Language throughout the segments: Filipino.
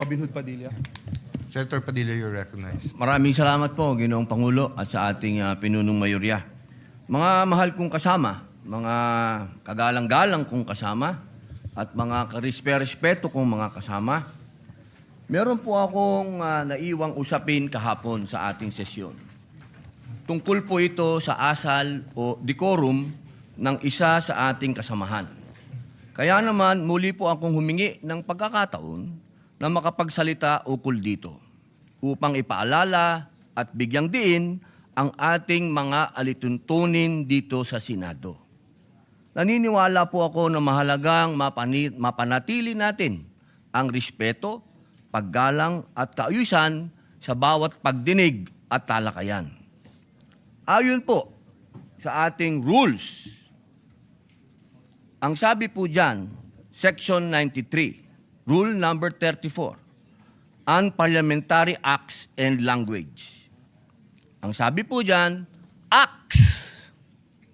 Robin Hood Padilla. Senator Padilla, you're recognized. Maraming salamat po, Ginoong Pangulo, at sa ating pinunong mayorya. Mga mahal kong kasama, mga kagalang-galang kong kasama, at mga karespeto kong mga kasama, meron po akong naiwang usapin kahapon sa ating sesyon. Tungkol po ito sa asal o decorum ng isa sa ating kasamahan. Kaya naman, muli po akong humingi ng pagkakataon na makapagsalita ukol dito upang ipaalala at bigyang diin ang ating mga alituntunin dito sa Senado. Naniniwala po ako na mahalagang mapanatili natin ang respeto, paggalang at kaayusan sa bawat pagdinig at talakayan. Ayon po sa ating rules, ang sabi po dyan, Section 93, Rule number 34, Unparliamentary Acts and Language. Ang sabi po dyan, acts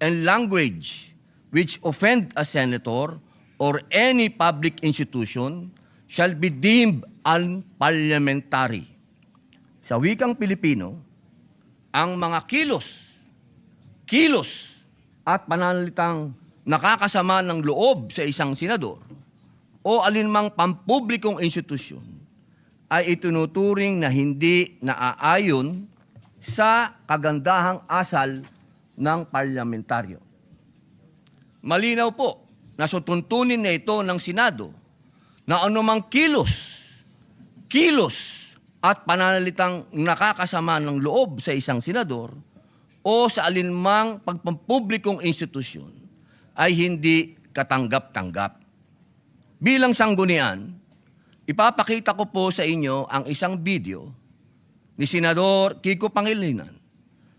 and language which offend a senator or any public institution shall be deemed unparliamentary. Sa wikang Pilipino, ang mga kilos at pananalitang nakakasama ng loob sa isang senador o alinmang pampublikong institusyon ay itinuturing na hindi naaayon sa kagandahang asal ng parlamentaryo. Malinaw po na sutuntunin na ito ng Senado na anumang kilos at pananalitang nakakasama ng loob sa isang senador o sa alinmang pagpampublikong institusyon ay hindi katanggap-tanggap. Bilang sanggunian, ipapakita ko po sa inyo ang isang video ni Senador Kiko Pangilinan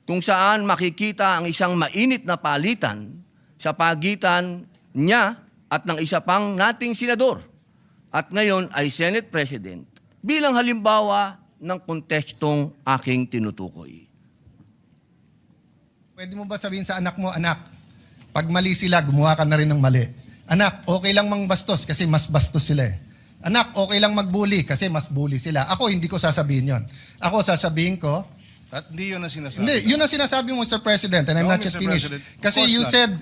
kung saan makikita ang isang mainit na palitan sa pagitan niya at ng isa pang nating senador at ngayon ay Senate President bilang halimbawa ng kontekstong aking tinutukoy. Pwede mo ba sabihin sa anak mo, anak, pag mali sila, gumawa ka na rin ng mali. Anak, okay lang mangbastos kasi mas bastos sila eh. Anak, okay lang magbully kasi mas bully sila. Ako, hindi ko sasabihin yon. Ako, sasabihin ko, At hindi yun ang sinasabi. hindi, yun ang sinasabi mo, Mr. President, and I'm No, not yet Mr. finished. President. Kasi Of course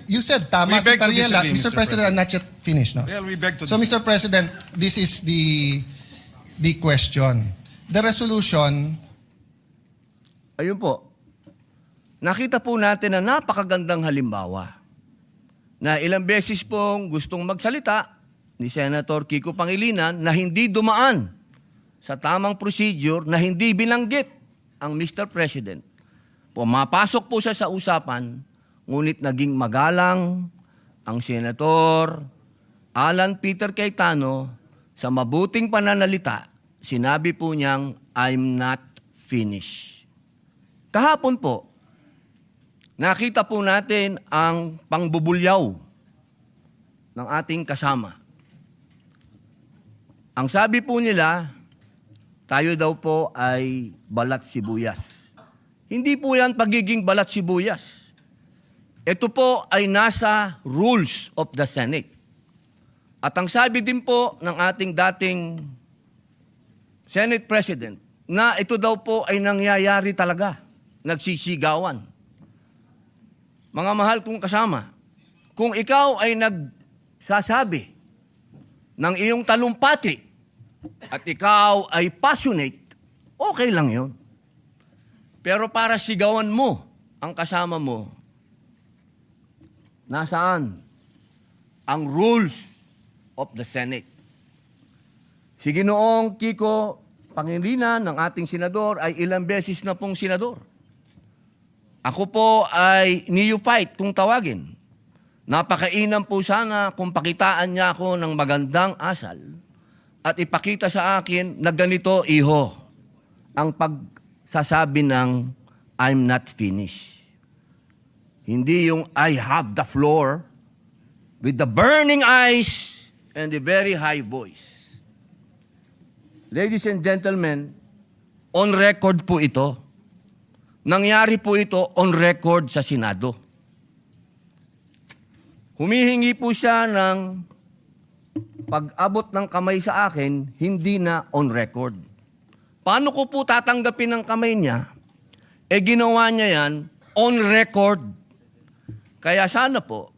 you said, tama We si beg to Tariela. disagree, Mr. President, I'm not yet finished. No? Well, we beg to So, disagree. Mr. President, this is the question. The resolution, Ayun po, nakita po natin na napakagandang halimbawa na ilang beses pong gustong magsalita ni Senator Kiko Pangilinan na hindi dumaan sa tamang procedure na hindi binanggit ang Mr. President. Pumapasok po siya sa usapan, ngunit naging magalang ang Senator Alan Peter Cayetano sa mabuting pananalita. Sinabi po niyang, I'm not finished. Kahapon po, nakita po natin ang pangbubulyaw ng ating kasama. Ang sabi po nila, tayo daw po ay balat sibuyas. Hindi po yan pagiging balat sibuyas. Ito po ay nasa rules of the Senate. At ang sabi din po ng ating dating Senate President, na ito daw po ay nangyayari talaga, nagsisigawan. Mga mahal kong kasama, kung ikaw ay nagsasabi ng iyong talumpati at ikaw ay passionate, okay lang yun. Pero para sigawan mo ang kasama mo, nasaan ang rules of the Senate? Si Ginoong Kiko Pangilinan ng ating senador ay ilang beses na pong senador. Ako po ay neophyte kung tawagin. Napakainam po sana kung pakitaan niya ako ng magandang asal at ipakita sa akin na ganito, iho, ang pagsasabi ng I'm not finished. Hindi yung I have the floor with the burning eyes and the very high voice. Ladies and gentlemen, on record po ito. Nangyari po ito on record sa Senado. Humihingi po siya ng pag-abot ng kamay sa akin, hindi na on record. Paano ko po tatanggapin ng kamay niya? Ginawa niya yan on record. Kaya sana po,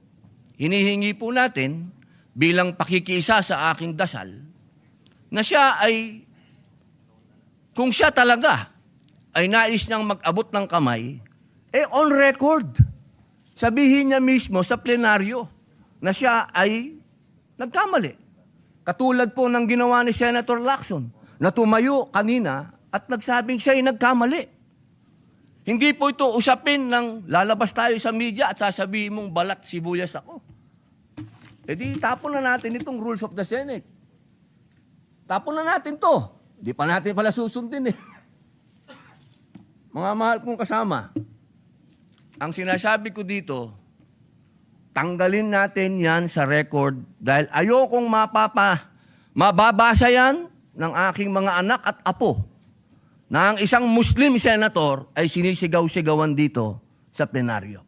hinihingi po natin bilang pakikiisa sa aking dasal na siya ay, kung siya talaga ay nais niyang mag-abot ng kamay, on record. Sabihin niya mismo sa plenaryo na siya ay nagkamali. Katulad po ng ginawa ni Senator Lacson na tumayo kanina at nagsabing siya ay nagkamali. Hindi po ito usapin ng lalabas tayo sa media at sasabihin mong balat sibuyas ako. Di tapon na natin itong rules of the Senate. Tapon na natin to. Di pa natin pala susundin eh. Mga mahal kong kasama, ang sinasabi ko dito, tanggalin natin yan sa record dahil ayokong mababasa yan ng aking mga anak at apo na ang isang Muslim senator ay sinisigaw-sigawan dito sa plenaryo.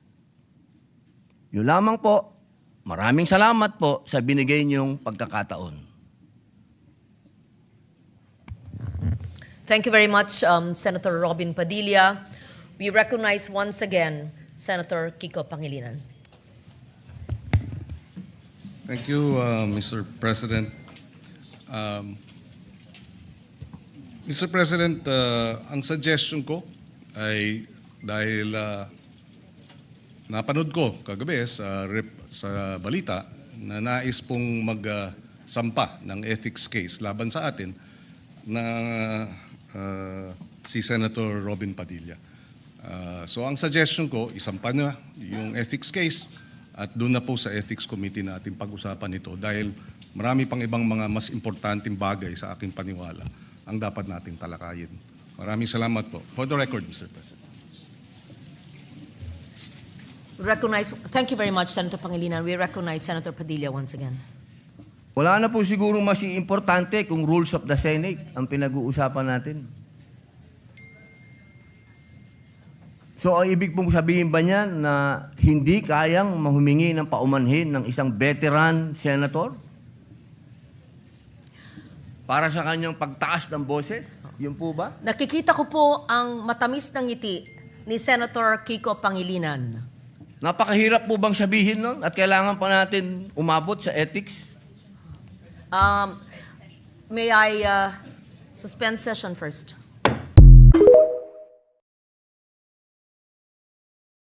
Yun lamang po. Maraming salamat po sa binigay niyong pagkakataon. Thank you very much, Senator Robin Padilla. We recognize once again Senator Kiko Pangilinan. Thank you, Mr. President. Mr. President, ang suggestion ko ay dahil napanood ko kagabi sa balita na nais pong magsampa ng ethics case laban sa atin na si Senator Robin Padilla. So ang suggestion ko, isampa na yung ethics case at doon na po sa ethics committee natin pag-usapan ito dahil marami pang ibang mga mas importanteng bagay sa aking paniwala ang dapat nating talakayin. Maraming salamat po. For the record, Mr. President. Thank you very much, Senator Pangilinan. We recognize Senator Padilla once again. Wala na po siguro mas importante kung rules of the Senate ang pinag-uusapan natin. So, ang ibig pong sabihin ba niyan na hindi kayang mahumingi ng paumanhin ng isang veteran senator? Para sa kanyang pagtaas ng boses? Yun po ba? Nakikita ko po ang matamis ng ngiti ni Senator Kiko Pangilinan. Napakahirap po bang sabihin nun? At kailangan pa natin umabot sa ethics? May I suspend session first?